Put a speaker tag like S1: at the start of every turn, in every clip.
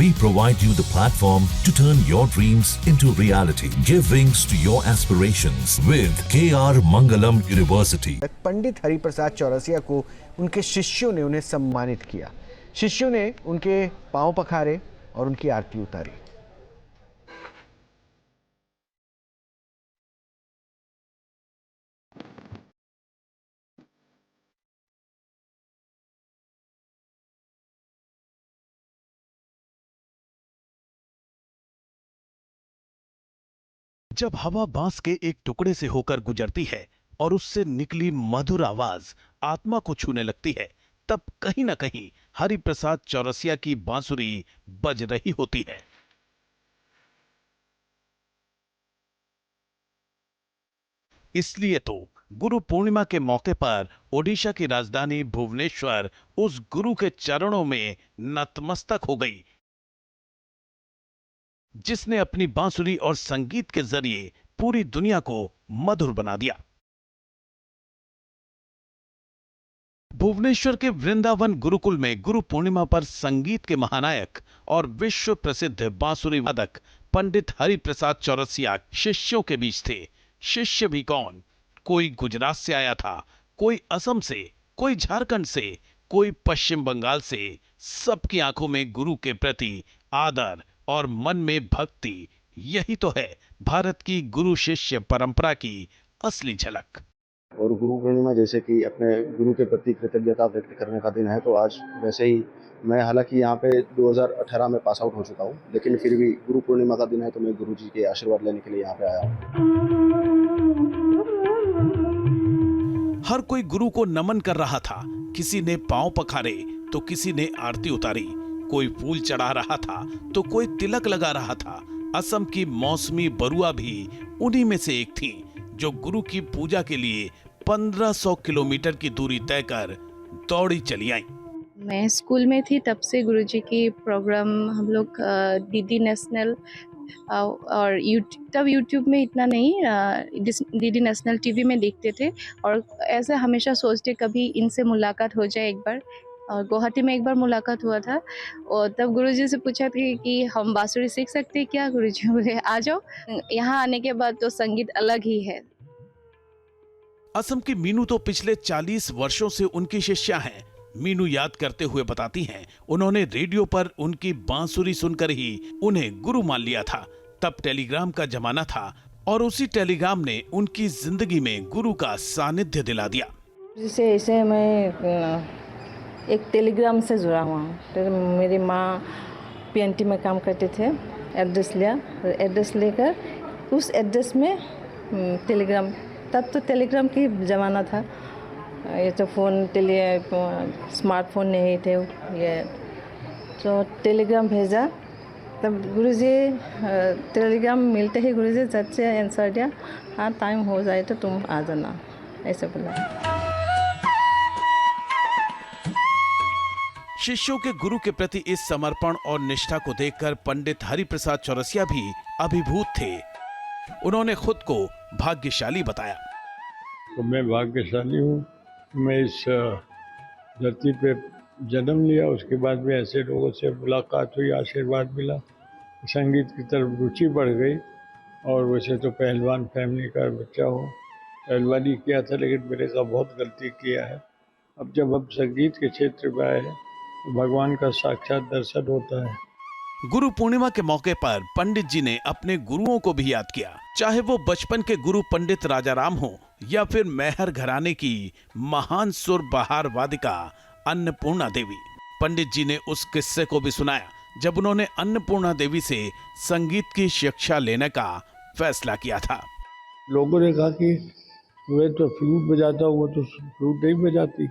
S1: We provide you the platform to turn your dreams into reality. Give wings to your aspirations with KR Mangalam University.
S2: Pandit Hariprasad Chaurasia को उनके शिष्यों ने उन्हें सम्मानित किया। शिष्यों ने उनके पांव पखारे और उनकी आरती उतारी।
S3: जब हवा बांस के एक टुकड़े से होकर गुजरती है और उससे निकली मधुर आवाज आत्मा को छूने लगती है, तब कहीं ना कहीं हरिप्रसाद चौरसिया की बांसुरी बज रही होती है। इसलिए तो गुरु पूर्णिमा के मौके पर ओडिशा की राजधानी भुवनेश्वर उस गुरु के चरणों में नतमस्तक हो गई, जिसने अपनी बांसुरी और संगीत के जरिए पूरी दुनिया को मधुर बना दिया। भुवनेश्वर के वृंदावन गुरुकुल में गुरु पूर्णिमा पर संगीत के महानायक और विश्व प्रसिद्ध बांसुरी वादक पंडित हरिप्रसाद चौरसिया शिष्यों के बीच थे। शिष्य भी कौन? कोई गुजरात से आया था, कोई असम से, कोई झारखंड से, कोई पश्चिम बंगाल से। सबकी आंखों में गुरु के प्रति आदर और मन में भक्ति। यही तो है भारत की गुरु शिष्य परंपरा की असली झलक।
S4: और गुरु पूर्णिमा जैसे कि अपने गुरु के प्रति कृतज्ञता व्यक्त करने का दिन है, तो आज वैसे ही मैं हालांकि यहाँ पे 2018 में पास आउट हो चुका हूँ, लेकिन फिर भी गुरु पूर्णिमा का दिन है तो मैं गुरु जी के आशीर्वाद लेने के लिए यहाँ पे आया हूँ।
S3: हर कोई गुरु को नमन कर रहा था। किसी ने पांव पखारे तो किसी ने आरती उतारी, कोई फूल चढ़ा रहा था तो कोई तिलक लगा रहा था। असम की मौसमी बरुआ भी उन्हीं में से एक थी, जो गुरु की पूजा के लिए 1500 किलोमीटर की दूरी तय कर दौड़ी चली आई।
S5: मैं स्कूल में थी तब से गुरुजी की प्रोग्राम हम लोग डीडी नेशनल और तब यूट्यूब में इतना नहीं, डीडी नेशनल टीवी में देखते थे और ऐसा हमेशा सोचते कभी इनसे मुलाकात हो जाए एक बार। और गुवाहाटी में एक बार मुलाकात हुआ था और तब गुरुजी से पूछा था कि हम बांसुरी सीख सकते हैं क्या? गुरुजी बोले आ जाओ। यहाँ आने के बाद तो संगीत अलग ही है।
S3: असम की मीनू तो पिछले 40 वर्षों से उनकी शिष्या हैं। मीनू याद करते हुए बताती हैं, उन्होंने रेडियो पर उनकी बांसुरी सुनकर ही उन्हें गुरु मान लिया था। तब टेलीग्राम का जमाना था और उसी टेलीग्राम ने उनकी जिंदगी में गुरु का सानिध्य दिला दिया।
S6: जैसे ऐसे मैं एक टेलीग्राम से जुड़ा हुआ हूँ। तो मेरी माँ पीएनटी में काम करते थे, एड्रेस लिया, एड्रेस लेकर उस एड्रेस में टेलीग्राम, तब तो टेलीग्राम की ज़माना था, ये तो फ़ोन स्मार्टफोन नहीं थे ये, तो टेलीग्राम भेजा। तब गुरुजी टेलीग्राम मिलते ही गुरुजी झट से आंसर दिया, हाँ टाइम हो जाए तो तुम आ जाना, ऐसे बोला।
S3: शिष्यों के गुरु के प्रति इस समर्पण और निष्ठा को देखकर पंडित हरिप्रसाद चौरसिया भी अभिभूत थे। उन्होंने खुद को भाग्यशाली बताया।
S7: तो मैं भाग्यशाली हूँ, मैं इस धरती पे जन्म लिया, उसके बाद में ऐसे लोगों से मुलाकात हुई, आशीर्वाद मिला, संगीत की तरफ रुचि बढ़ गई। और वैसे तो पहलवान फैमिली का बच्चा हूँ, पहलवानी किया था, लेकिन मेरे का बहुत गलती किया है। अब जब हम संगीत के क्षेत्र में आए हैं तो भगवान का साक्षात दर्शन होता है।
S3: गुरु पूर्णिमा के मौके पर पंडित जी ने अपने गुरुओं को भी याद किया, चाहे वो बचपन के गुरु पंडित राजाराम हो या फिर मैहर घराने की महान सुर बहार वादिका अन्नपूर्णा देवी। पंडित जी ने उस किस्से को भी सुनाया जब उन्होंने अन्नपूर्णा देवी से संगीत की शिक्षा लेने का फैसला किया था।
S7: लोगों ने कहा कि वे तो फ्लूट बजाता, वो तो फ्लूट नहीं बजाती,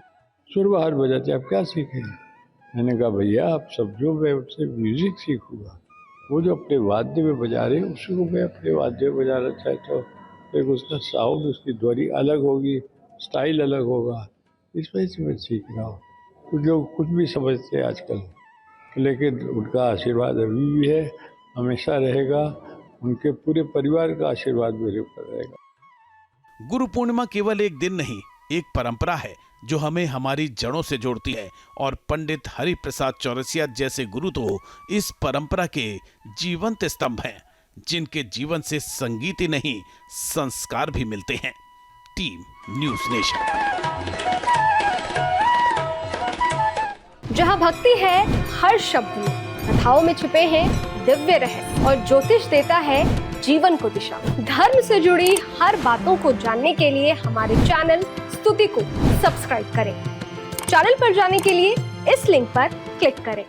S7: सुर बहार बजाते, आप क्या सीखें? मैंने कहा भैया आप समझो, मैं उससे म्यूजिक सीखूंगा, वो जो अपने वाद्य में बजा रहे उसी को मैं अपने वाद्य में बजाना चाहता हूँ। एक उसका साउंड, उसकी ध्वनि अलग होगी, स्टाइल अलग होगा, इस वजह से मैं सीख रहा हूँ। कुछ लोग कुछ भी समझते हैं आजकल, लेकिन उनका आशीर्वाद अभी भी है, हमेशा रहेगा। उनके पूरे परिवार का आशीर्वाद मेरे ऊपर रहेगा।
S3: गुरु पूर्णिमा केवल एक दिन नहीं, एक परंपरा है जो हमें हमारी जड़ों से जोड़ती है। और पंडित हरिप्रसाद चौरसिया जैसे गुरु तो इस परंपरा के जीवंत स्तंभ हैं, जिनके जीवन से संगीत ही नहीं संस्कार भी मिलते हैं। Team news nation.
S8: जहां भक्ति है हर शब्द में, कथाओं में छुपे हैं दिव्य रहस्य और ज्योतिष देता है जीवन को दिशा। धर्म से जुड़ी हर बातों को जानने के लिए हमारे चैनल स्तुति को सब्सक्राइब करें। चैनल पर जाने के लिए इस लिंक पर क्लिक करें।